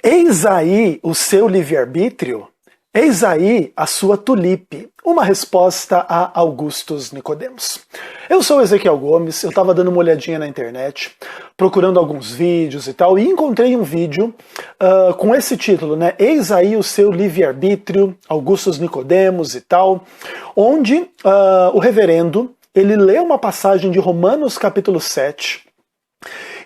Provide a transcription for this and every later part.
Eis aí o seu livre-arbítrio? Eis aí a sua tulipe. Uma resposta a Augustus Nicodemos. Eu sou Ezequiel Gomes, eu estava dando uma olhadinha na internet, procurando alguns vídeos e tal, e encontrei um vídeo com esse título, né? Eis aí o seu livre-arbítrio, Augustus Nicodemos e tal, onde o reverendo, ele lê uma passagem de Romanos capítulo 7,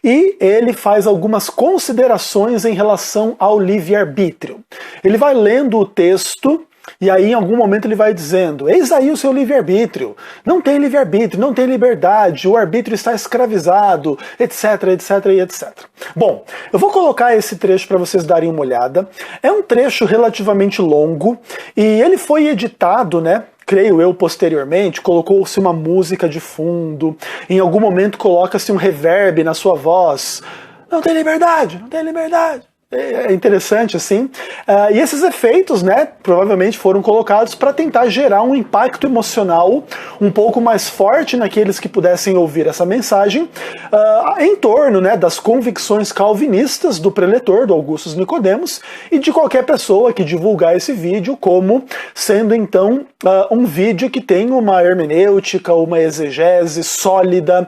e ele faz algumas considerações em relação ao livre-arbítrio. Ele vai lendo o texto e aí em algum momento ele vai dizendo: eis aí o seu livre-arbítrio, não tem livre-arbítrio, não tem liberdade, o arbítrio está escravizado, etc, etc e etc. Bom, eu vou colocar esse trecho para vocês darem uma olhada. É um trecho relativamente longo e ele foi editado, né? Creio eu, posteriormente, colocou-se uma música de fundo, em algum momento coloca-se um reverb na sua voz. Não tem liberdade, não tem liberdade. É interessante, assim. E esses efeitos, né, provavelmente foram colocados para tentar gerar um impacto emocional um pouco mais forte naqueles que pudessem ouvir essa mensagem em torno, né, das convicções calvinistas do preletor, do Augustus Nicodemos, e de qualquer pessoa que divulgar esse vídeo como sendo, então, um vídeo que tem uma hermenêutica, uma exegese sólida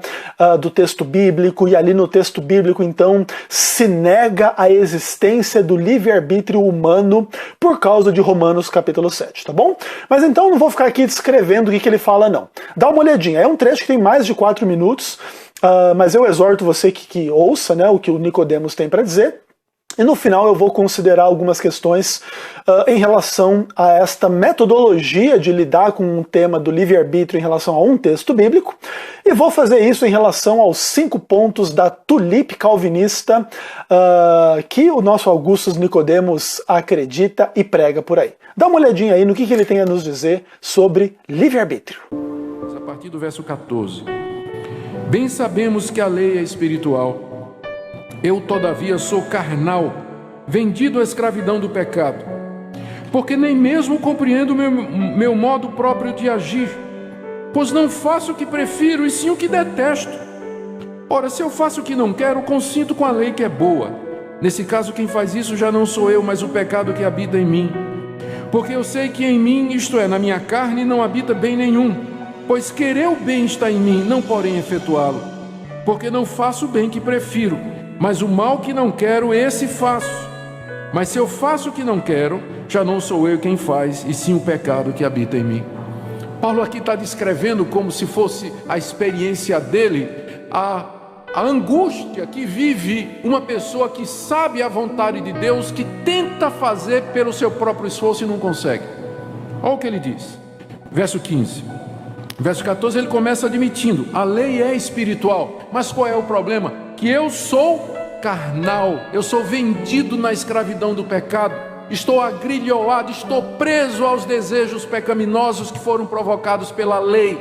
do texto bíblico, e ali no texto bíblico, então, se nega a existência do livre-arbítrio humano por causa de Romanos capítulo 7, tá bom? Mas então não vou ficar aqui descrevendo o que ele fala, não. Dá uma olhadinha, é um trecho que tem mais de 4 minutos, mas eu exorto você que ouça, né, o que o Nicodemos tem para dizer. E no final eu vou considerar algumas questões em relação a esta metodologia de lidar com um tema do livre-arbítrio em relação a um texto bíblico, e vou fazer isso em relação aos 5 pontos da tulipe calvinista que o nosso Augustus Nicodemos acredita e prega por aí. Dá uma olhadinha aí no que ele tem a nos dizer sobre livre-arbítrio. A partir do verso 14. Bem sabemos que a lei é espiritual. Eu, todavia, sou carnal, vendido à escravidão do pecado, porque nem mesmo compreendo meu modo próprio de agir, pois não faço o que prefiro, e sim o que detesto. Ora, se eu faço o que não quero, consinto com a lei que é boa. Nesse caso, quem faz isso já não sou eu, mas o pecado que habita em mim. Porque eu sei que em mim, isto é, na minha carne, não habita bem nenhum, pois querer o bem está em mim, não porém efetuá-lo. Porque não faço o bem que prefiro, mas o mal que não quero, esse faço. Mas se eu faço o que não quero, já não sou eu quem faz, e sim o pecado que habita em mim. Paulo aqui está descrevendo como se fosse a experiência dele, a angústia que vive uma pessoa que sabe a vontade de Deus, que tenta fazer pelo seu próprio esforço e não consegue. Olha o que ele diz, verso 15. Verso 14 ele começa admitindo: a lei é espiritual, mas qual é o problema? Que eu sou carnal, eu sou vendido na escravidão do pecado, estou agrilhoado, estou preso aos desejos pecaminosos que foram provocados pela lei.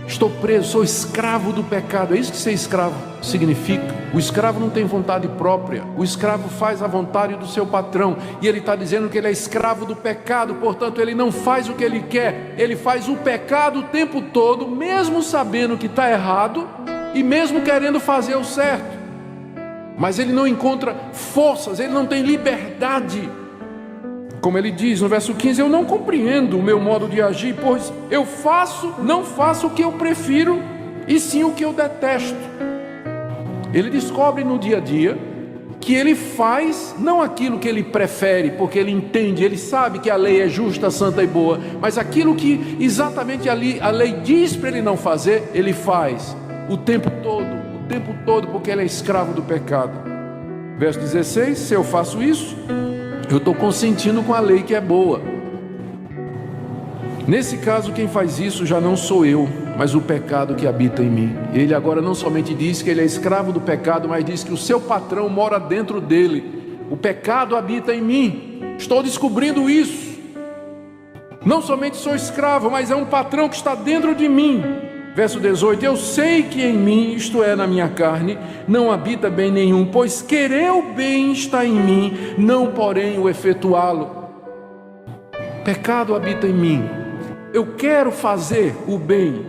Estou preso, sou escravo do pecado. É isso que ser escravo significa. O escravo não tem vontade própria, o escravo faz a vontade do seu patrão, e ele está dizendo que ele é escravo do pecado, portanto ele não faz o que ele quer, ele faz o pecado o tempo todo, mesmo sabendo que está errado, e mesmo querendo fazer o certo, mas ele não encontra forças, ele não tem liberdade. Como ele diz no verso 15, eu não compreendo o meu modo de agir, pois eu não faço o que eu prefiro, e sim o que eu detesto. Ele descobre no dia a dia que ele faz não aquilo que ele prefere, porque ele entende, ele sabe que a lei é justa, santa e boa, mas aquilo que exatamente a lei diz para ele não fazer, ele faz o tempo todo, porque ele é escravo do pecado. Verso 16, se eu faço isso, eu estou consentindo com a lei que é boa. Nesse caso, quem faz isso já não sou eu, mas o pecado que habita em mim. Ele agora não somente diz que ele é escravo do pecado, mas diz que o seu patrão mora dentro dele. O pecado habita em mim. Estou descobrindo isso. Não somente sou escravo, mas é um patrão que está dentro de mim. Verso 18, eu sei que em mim, isto é, na minha carne, não habita bem nenhum, pois querer o bem está em mim, não porém o efetuá-lo. Pecado habita em mim. Eu quero fazer o bem,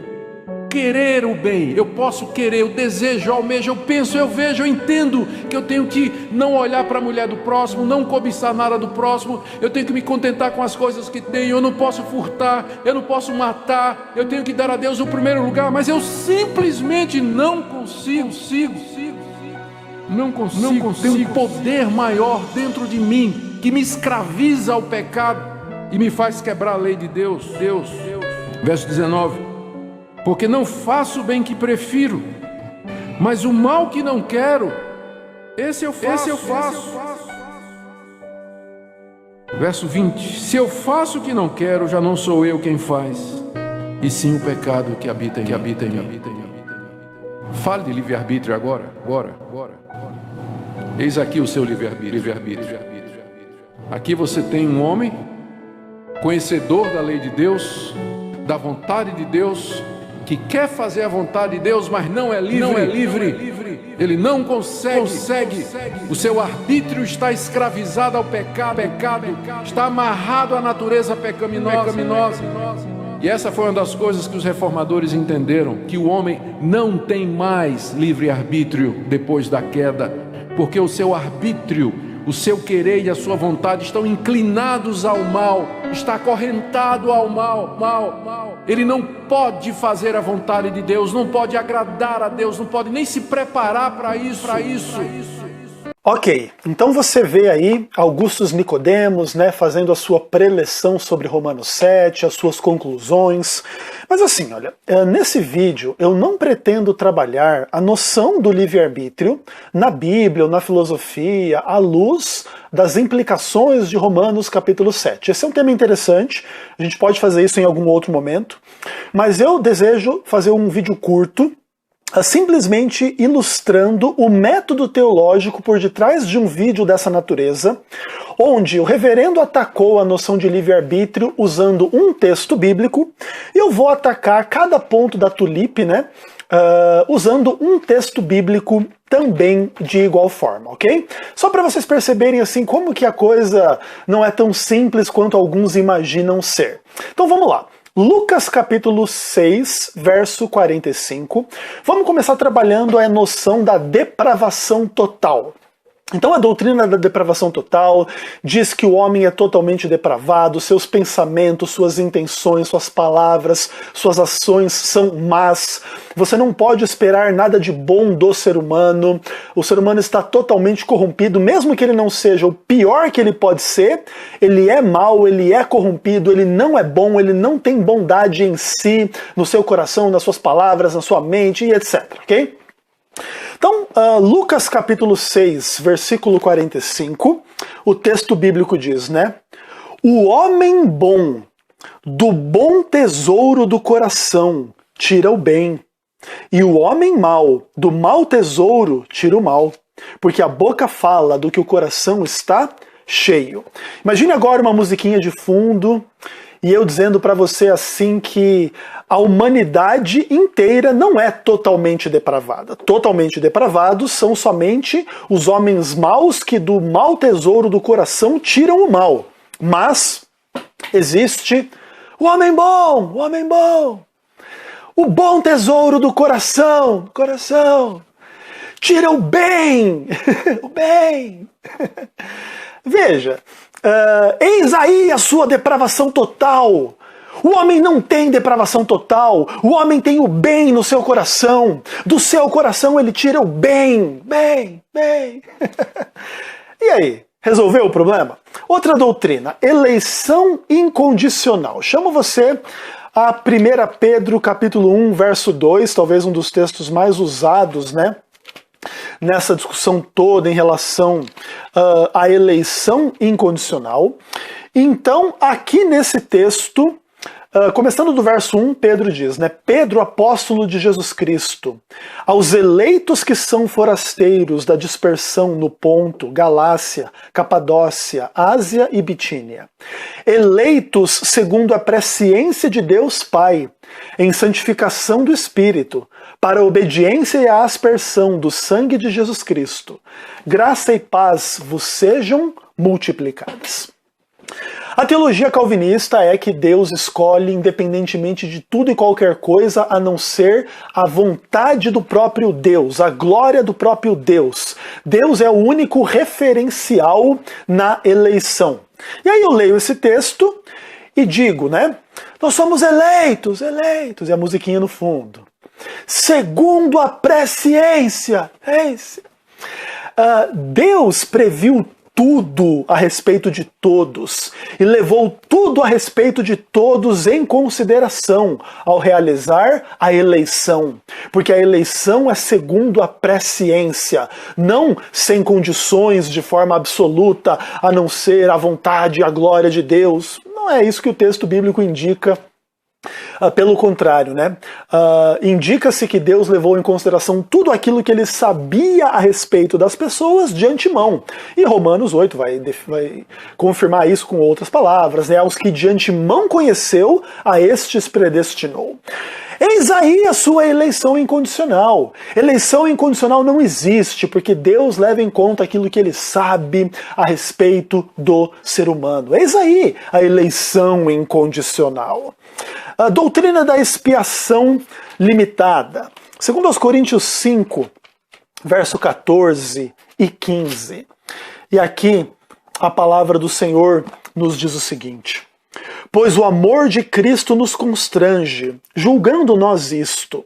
querer o bem, eu posso querer, eu desejo, eu almejo, eu penso, eu vejo, eu entendo que eu tenho que não olhar para a mulher do próximo, não cobiçar nada do próximo, eu tenho que me contentar com as coisas que tenho, eu não posso furtar, eu não posso matar, eu tenho que dar a Deus o primeiro lugar, mas eu simplesmente não consigo. Tem um poder maior dentro de mim que me escraviza ao pecado e me faz quebrar a lei de Deus. Verso 19: porque não faço o bem que prefiro, mas o mal que não quero, esse eu faço. Verso 20: se eu faço o que não quero, já não sou eu quem faz, e sim o pecado que habita em mim. Fale de livre-arbítrio agora. Eis aqui o seu livre-arbítrio. Aqui você tem um homem conhecedor da lei de Deus, da vontade de Deus, que quer fazer a vontade de Deus, mas não é livre. Ele não consegue. O seu arbítrio está escravizado ao pecado, está amarrado à natureza pecaminosa. E essa foi uma das coisas que os reformadores entenderam, que o homem não tem mais livre-arbítrio depois da queda, porque o seu arbítrio, o seu querer e a sua vontade estão inclinados ao mal, está acorrentado ao mal. Ele não pode fazer a vontade de Deus, não pode agradar a Deus, não pode nem se preparar para isso. Ok, então você vê aí Augustus Nicodemos, né, fazendo a sua preleção sobre Romanos 7, as suas conclusões. Mas assim, olha, nesse vídeo eu não pretendo trabalhar a noção do livre-arbítrio na Bíblia ou na filosofia à luz das implicações de Romanos capítulo 7. Esse é um tema interessante, a gente pode fazer isso em algum outro momento, mas eu desejo fazer um vídeo curto simplesmente ilustrando o método teológico por detrás de um vídeo dessa natureza, onde o reverendo atacou a noção de livre-arbítrio usando um texto bíblico, e eu vou atacar cada ponto da tulipe, né, usando um texto bíblico também de igual forma, ok? Só para vocês perceberem assim como que a coisa não é tão simples quanto alguns imaginam ser. Então vamos lá. Lucas capítulo 6, verso 45. Vamos começar trabalhando a noção da depravação total. Então a doutrina da depravação total diz que o homem é totalmente depravado, seus pensamentos, suas intenções, suas palavras, suas ações são más. Você não pode esperar nada de bom do ser humano. O ser humano está totalmente corrompido, mesmo que ele não seja o pior que ele pode ser, ele é mau, ele é corrompido, ele não é bom, ele não tem bondade em si, no seu coração, nas suas palavras, na sua mente e etc, ok? Então, Lucas capítulo 6, versículo 45, o texto bíblico diz, né? O homem bom, do bom tesouro do coração, tira o bem, e o homem mau, do mau tesouro, tira o mal, porque a boca fala do que o coração está cheio. Imagine agora uma musiquinha de fundo, e eu dizendo para você assim que a humanidade inteira não é totalmente depravada. Totalmente depravados são somente os homens maus que do mau tesouro do coração tiram o mal. Mas existe o homem bom, o bom tesouro do coração, tira o bem, o bem. Veja, eis aí a sua depravação total. O homem não tem depravação total, o homem tem o bem no seu coração. Do seu coração ele tira o bem. E aí, resolveu o problema? Outra doutrina, eleição incondicional. Chamo você a 1 Pedro capítulo 1, verso 2, talvez um dos textos mais usados, né? Nessa discussão toda em relação à eleição incondicional. Então, aqui nesse texto, começando do verso 1, Pedro diz, né? Pedro, apóstolo de Jesus Cristo, aos eleitos que são forasteiros da dispersão no Ponto, Galácia, Capadócia, Ásia e Bitínia, eleitos segundo a presciência de Deus Pai, em santificação do Espírito, para a obediência e a aspersão do sangue de Jesus Cristo, graça e paz vos sejam multiplicadas. A teologia calvinista é que Deus escolhe independentemente de tudo e qualquer coisa, a não ser a vontade do próprio Deus, a glória do próprio Deus. Deus é o único referencial na eleição. E aí eu leio esse texto e digo, né? Nós somos eleitos, e a musiquinha no fundo. Segundo a presciência. Deus previu tudo a respeito de todos e levou tudo a respeito de todos em consideração ao realizar a eleição. Porque a eleição é segundo a presciência, não sem condições de forma absoluta, a não ser a vontade e a glória de Deus. Não é isso que o texto bíblico indica. Pelo contrário, né? Indica-se que Deus levou em consideração tudo aquilo que ele sabia a respeito das pessoas de antemão. E Romanos 8 vai confirmar isso com outras palavras, né? Aos que de antemão conheceu, a estes predestinou. Eis aí a sua eleição incondicional. Eleição incondicional não existe, porque Deus leva em conta aquilo que ele sabe a respeito do ser humano. Eis aí a eleição incondicional. A doutrina da expiação limitada. Segundo aos Coríntios 5, verso 14 e 15. E aqui a palavra do Senhor nos diz o seguinte: pois o amor de Cristo nos constrange, julgando nós isto.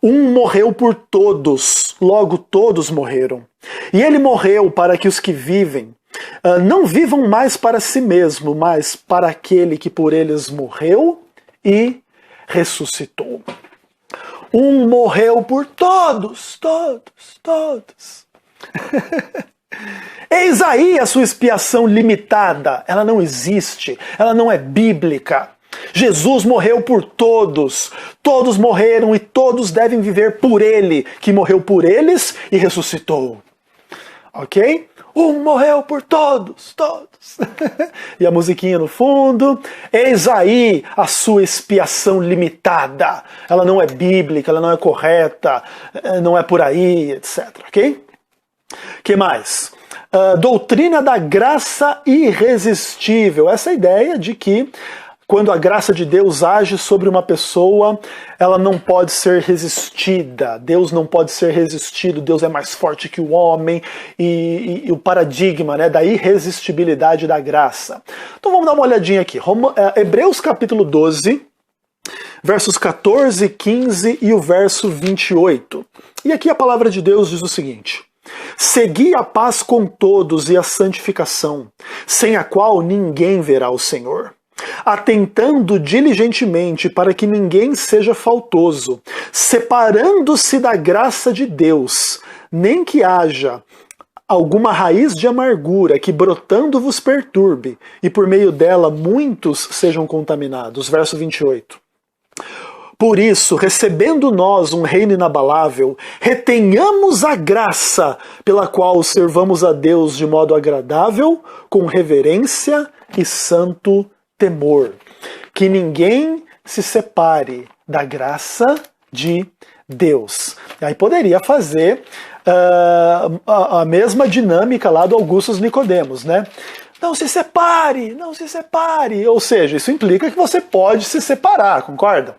Um morreu por todos, logo todos morreram. E ele morreu para que os que vivem não vivam mais para si mesmo, mas para aquele que por eles morreu e ressuscitou. Um morreu por todos. Eis aí a sua expiação limitada. Ela não existe, ela não é bíblica. Jesus morreu por todos. Todos morreram e todos devem viver por ele, que morreu por eles e ressuscitou. Ok? Um morreu por todos. E a musiquinha no fundo. Eis aí a sua expiação limitada. Ela não é bíblica, ela não é correta, não é por aí, etc. Ok? Que mais? Doutrina da graça irresistível. Essa ideia de que quando a graça de Deus age sobre uma pessoa, ela não pode ser resistida. Deus não pode ser resistido, Deus é mais forte que o homem, e o paradigma, né, da irresistibilidade da graça. Então vamos dar uma olhadinha aqui. Hebreus capítulo 12, versos 14, 15 e o verso 28. E aqui a palavra de Deus diz o seguinte: segui a paz com todos e a santificação, sem a qual ninguém verá o Senhor. Atentando diligentemente para que ninguém seja faltoso, separando-se da graça de Deus, nem que haja alguma raiz de amargura que brotando vos perturbe, e por meio dela muitos sejam contaminados. Verso 28. Por isso, recebendo nós um reino inabalável, retenhamos a graça pela qual servamos a Deus de modo agradável, com reverência e santo temor. Que ninguém se separe da graça de Deus. E aí poderia fazer a mesma dinâmica lá do Augustus Nicodemos, né? Não se separe, não se separe. Ou seja, isso implica que você pode se separar, concorda?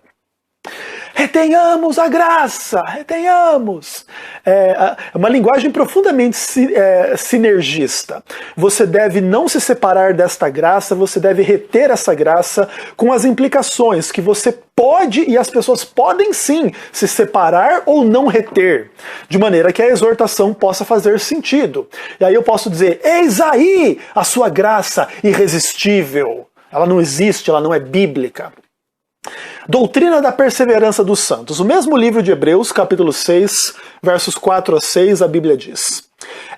Retenhamos a graça, retenhamos. É uma linguagem profundamente sinergista. Você deve não se separar desta graça, você deve reter essa graça, com as implicações que você pode e as pessoas podem sim se separar ou não reter, de maneira que a exortação possa fazer sentido. E aí eu posso dizer: eis aí a sua graça irresistível. Ela não existe, ela não é bíblica. Doutrina da perseverança dos santos. O mesmo livro de Hebreus, capítulo 6, versos 4 a 6, a Bíblia diz: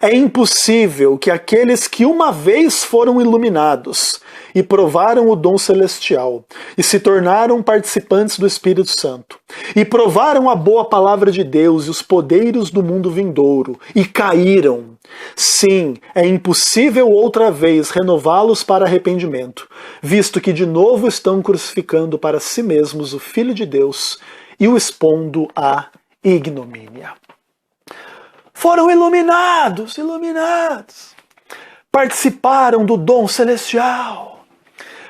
é impossível que aqueles que uma vez foram iluminados e provaram o dom celestial, e se tornaram participantes do Espírito Santo, e provaram a boa palavra de Deus e os poderes do mundo vindouro, e caíram. Sim, é impossível outra vez renová-los para arrependimento, visto que de novo estão crucificando para si mesmos o Filho de Deus e o expondo à ignomínia. Foram iluminados, participaram do dom celestial.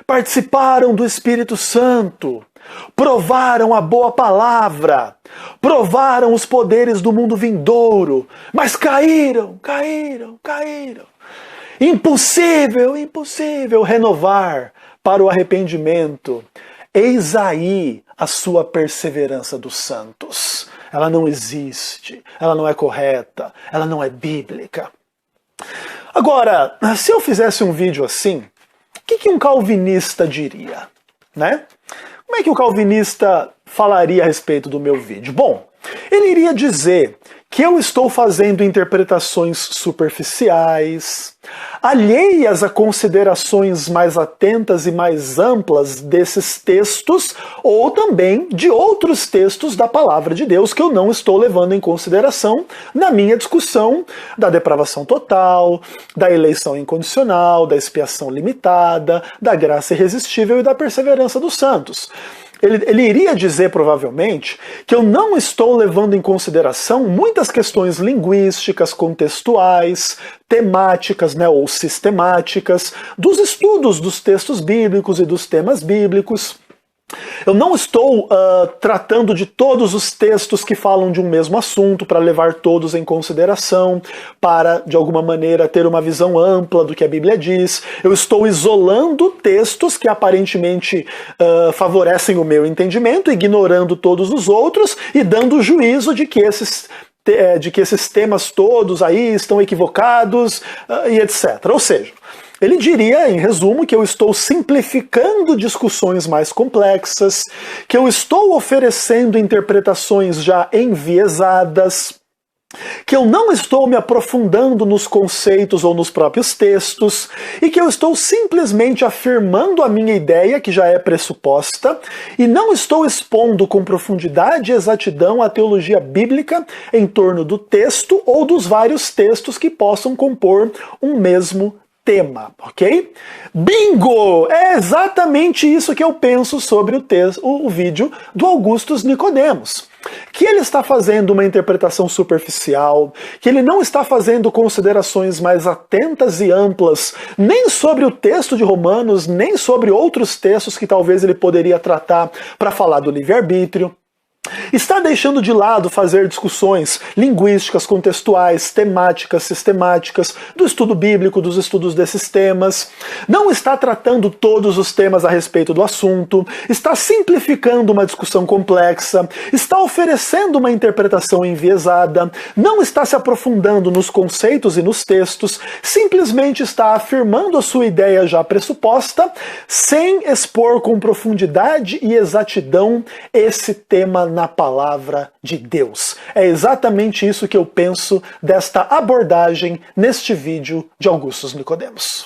participaram do Espírito Santo, provaram a boa palavra, provaram os poderes do mundo vindouro, mas caíram. Impossível renovar para o arrependimento. Eis aí a sua perseverança dos santos. Ela não existe, ela não é correta, ela não é bíblica. Agora, se eu fizesse um vídeo assim, o que um calvinista diria? Né? Como é que o calvinista falaria a respeito do meu vídeo? Bom, ele iria dizer que eu estou fazendo interpretações superficiais, alheias a considerações mais atentas e mais amplas desses textos, ou também de outros textos da palavra de Deus que eu não estou levando em consideração na minha discussão da depravação total, da eleição incondicional, da expiação limitada, da graça irresistível e da perseverança dos santos. Ele iria dizer, provavelmente, que eu não estou levando em consideração muitas questões linguísticas, contextuais, temáticas, né, ou sistemáticas, dos estudos dos textos bíblicos e dos temas bíblicos. Eu não estou tratando de todos os textos que falam de um mesmo assunto para levar todos em consideração, para, de alguma maneira, ter uma visão ampla do que a Bíblia diz. Eu estou isolando textos que aparentemente favorecem o meu entendimento, ignorando todos os outros e dando o juízo de que esses temas todos aí estão equivocados e etc. Ou seja, ele diria, em resumo, que eu estou simplificando discussões mais complexas, que eu estou oferecendo interpretações já enviesadas, que eu não estou me aprofundando nos conceitos ou nos próprios textos, e que eu estou simplesmente afirmando a minha ideia, que já é pressuposta, e não estou expondo com profundidade e exatidão a teologia bíblica em torno do texto ou dos vários textos que possam compor um mesmo tema, ok? Bingo! É exatamente isso que eu penso sobre o vídeo do Augustus Nicodemos. Que ele está fazendo uma interpretação superficial, que ele não está fazendo considerações mais atentas e amplas, nem sobre o texto de Romanos, nem sobre outros textos que talvez ele poderia tratar para falar do livre-arbítrio. Está deixando de lado fazer discussões linguísticas, contextuais, temáticas, sistemáticas, do estudo bíblico, dos estudos desses temas. Não está tratando todos os temas a respeito do assunto. Está simplificando uma discussão complexa. Está oferecendo uma interpretação enviesada. Não está se aprofundando nos conceitos e nos textos. Simplesmente está afirmando a sua ideia já pressuposta, sem expor com profundidade e exatidão esse tema na palavra de Deus. É exatamente isso que eu penso desta abordagem neste vídeo de Augustus Nicodemos.